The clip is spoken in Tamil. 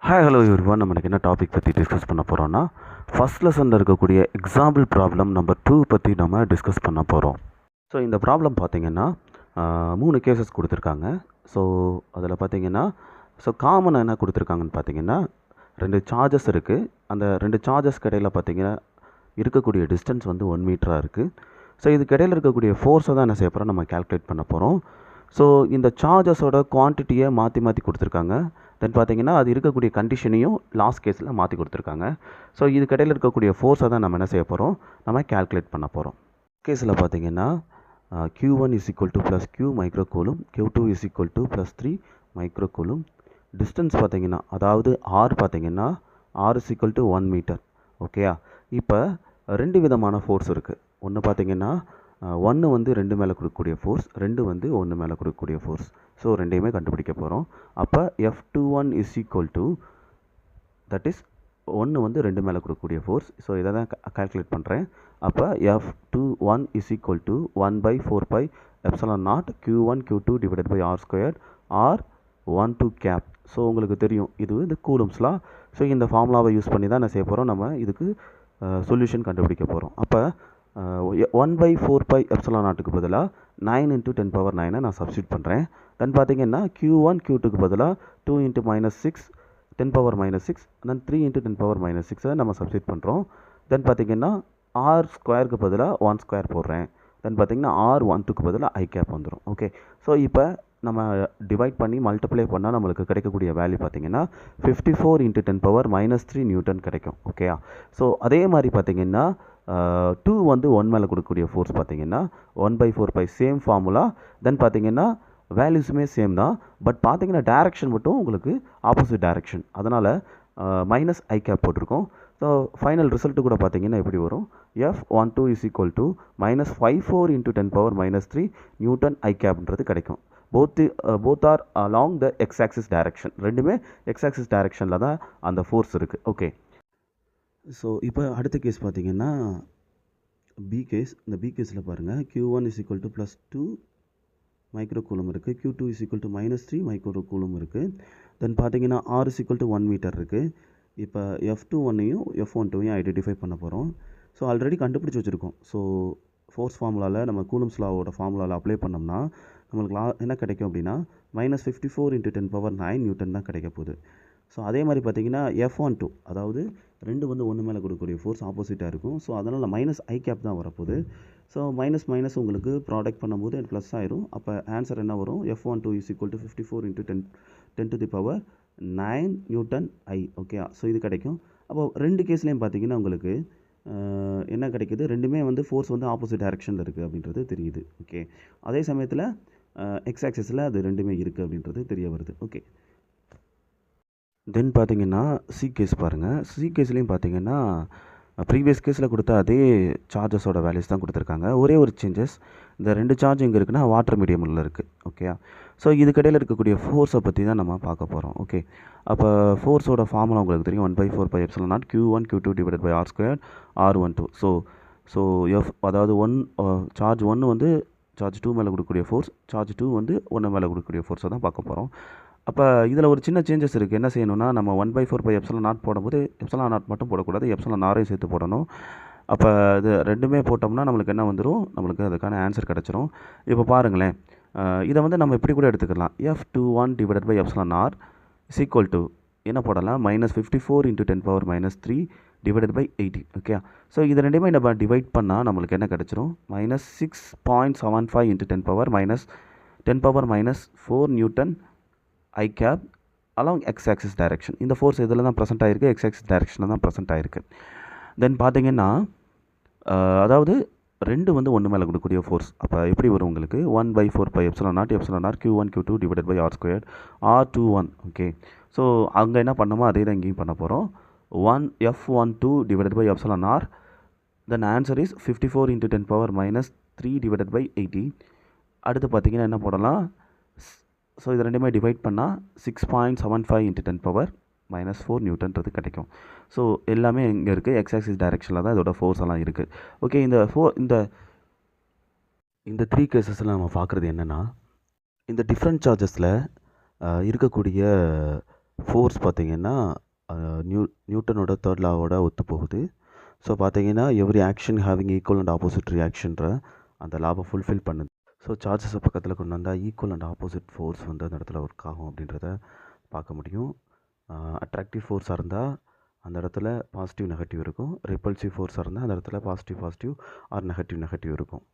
Hi hello everyone. நம்ம என்ன டாபிக் பற்றி டிஸ்கஸ் பண்ண போகிறோம்னா, ஃபஸ்ட் லெசனில் இருக்கக்கூடிய எக்ஸாம்பிள் ப்ராப்ளம் நம்பர் 2 பற்றி நம்ம டிஸ்கஸ் பண்ண போகிறோம். ஸோ இந்த ப்ராப்ளம் பார்த்தீங்கன்னா 3 கேசஸ் கொடுத்துருக்காங்க. ஸோ அதில் பார்த்தீங்கன்னா காமனாக என்ன கொடுத்துருக்காங்கன்னு பார்த்தீங்கன்னா 2 சார்ஜஸ் இருக்குது. அந்த 2 சார்ஜஸ்க்கு இடையில் பார்த்தீங்கன்னா இருக்கக்கூடிய டிஸ்டன்ஸ் வந்து 1 மீட்டராக இருக்குது. ஸோ இதுக்கு இடையில் இருக்கக்கூடிய ஃபோர்ஸை தான் என்ன செய்ய போகிறோம், நம்ம கால்குலேட் பண்ண போகிறோம். ஸோ இந்த சார்ஜஸோட குவான்டிட்டியை மாற்றி கொடுத்துருக்காங்க. தென் பார்த்தீங்கன்னா அது இருக்கக்கூடிய கண்டிஷனையும் லாஸ்ட் கேஸில் மாற்றி கொடுத்துருக்காங்க. ஸோ இதுக்கிடையில் இருக்கக்கூடிய ஃபோர்ஸை தான் நம்ம என்ன செய்ய போகிறோம், நம்ம கால்குலேட் பண்ண போகிறோம். கேஸில் பார்த்தீங்கன்னா Q1 is equal to plus Q மைக்ரோகூலும், Q2 is equal to plus 3 மைக்ரோகூலும். டிஸ்டன்ஸ் பார்த்தீங்கன்னா அதாவது R பார்த்தீங்கன்னா R is equal to 1 metre. ஓகேயா? இப்போ 2 விதமான ஃபோர்ஸ் இருக்குது. ஒன்று பார்த்தீங்கன்னா 1 வந்து 2 மேலே கொடுக்கக்கூடிய ஃபோர்ஸ், 2 வந்து 1 மேலே கொடுக்கக்கூடிய ஃபோர்ஸ். ஸோ ரெண்டையுமே கண்டுபிடிக்க போகிறோம். அப்போ F21 is equal to, that is 1 வந்து 2 மேலே கொடுக்கக்கூடிய ஃபோர்ஸ். ஸோ இதை தான் கால்குலேட் பண்ணுறேன். அப்போ F21 is equal to 1/4 epsilon naught Q1 Q2 divided by R squared R12 cap. So உங்களுக்கு தெரியும் இது இந்த கூலம்ஸ் லா. ஸோ இந்த ஃபார்முலாவை யூஸ் பண்ணி தான் என்ன செய்ய போகிறோம், நம்ம இதுக்கு சொல்யூஷன் கண்டுபிடிக்க போகிறோம். அப்போ 1/4 epsilon நாட்டுக்கு பதிலாக 9 × 10⁻9 நான் சப்ஸ்டியூட் பண்ணுறேன். தென் பார்த்தீங்கன்னா Q1 Q2க்கு பதிலாக 2 × -6 10⁻6 தென் 3 × 10⁻6 நம்ம சப்ஸ்டியூட் பண்ணுறோம். தென் பார்த்தீங்கன்னா R ஸ்கொயருக்கு பதிலாக 1 ஸ்கொயர் போடுறேன். தென் பார்த்தீங்கன்னா R12க்கு பதிலாக I கேப் வந்துடும். ஓகே, ஸோ இப்போ நம்ம டிவைட் பண்ணி மல்டிப்ளை பண்ணால் நம்மளுக்கு கிடைக்கக்கூடிய வேல்யூ பார்த்தீங்கன்னா 54 × 10⁻3 நியூட்டன் கிடைக்கும். ஓகேயா? ஸோ அதே மாதிரி பார்த்தீங்கன்னா 2 வந்து 1 மேலே கொடுக்கக்கூடிய ஃபோர்ஸ் பார்த்தீங்கன்னா 1/4 சேம் ஃபார்முலா. தென் பார்த்தீங்கன்னா வேல்யூஸுமே சேம் தான். பட் பார்த்தீங்கன்னா டேரெக்ஷன் மட்டும் உங்களுக்கு ஆப்போசிட் டேரெக்ஷன். அதனால் -I கேப் போட்டிருக்கோம். ஸோ ஃபைனல் ரிசல்ட்டு கூட பார்த்தீங்கன்னா எப்படி வரும், F12 is equal to -54 × 10⁻3 Newton I கேப்ன்றது கிடைக்கும். Both are along the X axis direction. ரெண்டுமே எக்ஸ் ஆக்சிஸ் டைரக்ஷனில் தான் அந்த ஃபோர்ஸ் இருக்குது. ஓகே, ஸோ இப்போ அடுத்த கேஸ் பார்த்தீங்கன்னா பி கேஸ். இந்த பி கேஸில் பாருங்கள் Q1 is equal to +2 மைக்ரோகூலம் இருக்குது, Q2 is equal to -3 மைக்ரோகூலம் இருக்குது. தென் பார்த்தீங்கன்னா R is equal to 1 metre இருக்குது. இப்போ F21ஐயும் F12ஐயும் ஐடென்டிஃபை பண்ண போகிறோம். ஸோ ஆல்ரெடி கண்டுபிடிச்சி வச்சுருக்கோம். ஸோ ஃபோர்ஸ் ஃபார்முலாவில் நம்ம கூலம்ஸ் லாவோட ஃபார்முலாவில் அப்ளை பண்ணோம்னா நம்மளுக்கு என்ன கிடைக்கும் அப்படின்னா -54 × 10⁻9 நியூட்டன் தான் கிடைக்க போகுது. ஸோ அதே மாதிரி பார்த்தீங்கன்னா F12 அதாவது 2 வந்து 1 மேலே கொடுக்கக்கூடிய ஃபோர்ஸ் ஆப்போசிட்டாக இருக்கும். ஸோ அதனால் -I கேப் தான் வரப்போகுது. ஸோ மைனஸ் உங்களுக்கு ப்ராடக்ட் பண்ணும்போது ப்ளஸ் ஆயிரும். அப்போ ஆன்சர் என்ன வரும், F12 is equal to 54 × 10⁻9 Newton I. Okay, so இது கிடைக்கும். அப்போ 2 கேஸ்லேயும் பார்த்தீங்கன்னா உங்களுக்கு என்ன கிடைக்குது, ரெண்டுமே வந்து ஃபோர்ஸ் வந்து ஆப்போசிட் டைரக்ஷனில் இருக்குது அப்படின்றது தெரியுது. ஓகே, அதே சமயத்தில் எக்ஸ் ஆக்சிஸில் அது ரெண்டுமே இருக்குது அப்படின்றது தெரிய வருது. ஓகே, தென் பார்த்தீங்கன்னா சி கேஸ் பாருங்கள். சி கேஸ்லேயும் பார்த்தீங்கன்னா ப்ரீவியஸ் கேஸில் கொடுத்த அதே சார்ஜஸோட வேல்யூஸ் தான் கொடுத்துருக்காங்க. ஒரே ஒரு சேஞ்சஸ், இந்த 2 சார்ஜ் எங்கே இருக்குன்னா வாட்டர் மீடியமில் இருக்குது. ஓகேயா? ஸோ இதுக்கிடையில் இருக்கக்கூடிய ஃபோர்ஸை பற்றி தான் நம்ம பார்க்க போகிறோம். ஓகே, அப்போ ஃபோர்ஸோட ஃபார்முலா உங்களுக்கு தெரியும், 1/4 epsilon naught Q1 Q2 divided by R squared R12. So F அதாவது சார்ஜ் 1 வந்து சார்ஜ் 2 மேலே கொடுக்கக்கூடிய ஃபோர்ஸ், சார்ஜ் 2 வந்து 1 மேலே கொடுக்கக்கூடிய ஃபோர்ஸை தான் பார்க்க போகிறோம். அப்போ இதில் ஒரு சின்ன சேஞ்சஸ் இருக்குது. என்ன செய்யணும்னா நம்ம 1/4 epsilon naught போடும்போது epsilon naught மட்டும் போடக்கூடாது, epsilon Rஐயும் சேர்த்து போடணும். அப்போ இது ரெண்டுமே போட்டோம்னா நம்மளுக்கு என்ன வந்துடும், நம்மளுக்கு அதுக்கான ஆன்சர் கிடச்சிரும். இப்போ பாருங்களேன், இதை வந்து நம்ம இப்படி கூட எடுத்துக்கலாம். F21 divided by epsilon R is equal to என்ன போடலாம், -54 × 10⁻3 divided by 80. ஓகே, ஸோ இது ரெண்டுமே நம்ம டிவைட் பண்ணால் நம்மளுக்கு என்ன கிடச்சிரும், -6.75 × 10⁻4 newton I cap along X axis direction. இந்த ஃபோர்ஸ் இதில் தான் ப்ரெசென்ட் ஆகிருக்கு, எக்ஸ் ஆக்சிஸ் டைரக்ஷனில் தான் ப்ரெசென்ட் ஆகிருக்கு. தென் பார்த்தீங்கன்னா அதாவது 2 வந்து 1 மேலே கொடுக்கக்கூடிய ஃபோர்ஸ். அப்போ எப்படி வரும் உங்களுக்கு, 1/4 epsilon naught Q1 Q2 divided by R squared R21. Okay, so அங்கே என்ன பண்ணோமோ அதே தான் இங்கேயும் பண்ண போகிறோம். F12 divided by epsilon R. Then answer is 54 × 10⁻3 divided by 80. அடுத்து பார்த்தீங்கன்னா என்ன போடலாம், ஸோ இது ரெண்டுமே டிவைட் பண்ணால் 6.75 × 10⁻4 நியூட்டன்றது கிடைக்கும். ஸோ எல்லாமே இங்கே இருக்குது, எக்ஸ் ஆக்சிஸ் டைரக்ஷனில் தான் இதோட ஃபோர்ஸ் எல்லாம் இருக்குது. ஓகே, இந்த 3 கேசஸில் நம்ம பார்க்குறது என்னென்னா, இந்த டிஃப்ரெண்ட் சார்ஜஸில் இருக்கக்கூடிய ஃபோர்ஸ் பார்த்தீங்கன்னா நியூட்டனோட தேர்ட் லாவோட ஒத்து போகுது. ஸோ பார்த்தீங்கன்னா every action having equal and opposite ரியாக்ஷன்ற அந்த லாவை ஃபுல்ஃபில் பண்ணுது. ஸோ சார்ஜஸை பக்கத்தில் கொண்டு வந்தால் ஈக்குவல் அண்ட் ஆப்போசிட் ஃபோர்ஸ் வந்து அந்த இடத்துல ஒர்க் ஆகும் அப்படின்றத பார்க்க முடியும். அட்ராக்டிவ் ஃபோர்ஸாக இருந்தால் அந்த இடத்துல பாசிட்டிவ் நெகட்டிவ் இருக்கும். ரிப்பல்சிவ் ஃபோர்ஸாக இருந்தால் அந்த இடத்துல பாசிட்டிவ் ஆர் நெகட்டிவ் இருக்கும்.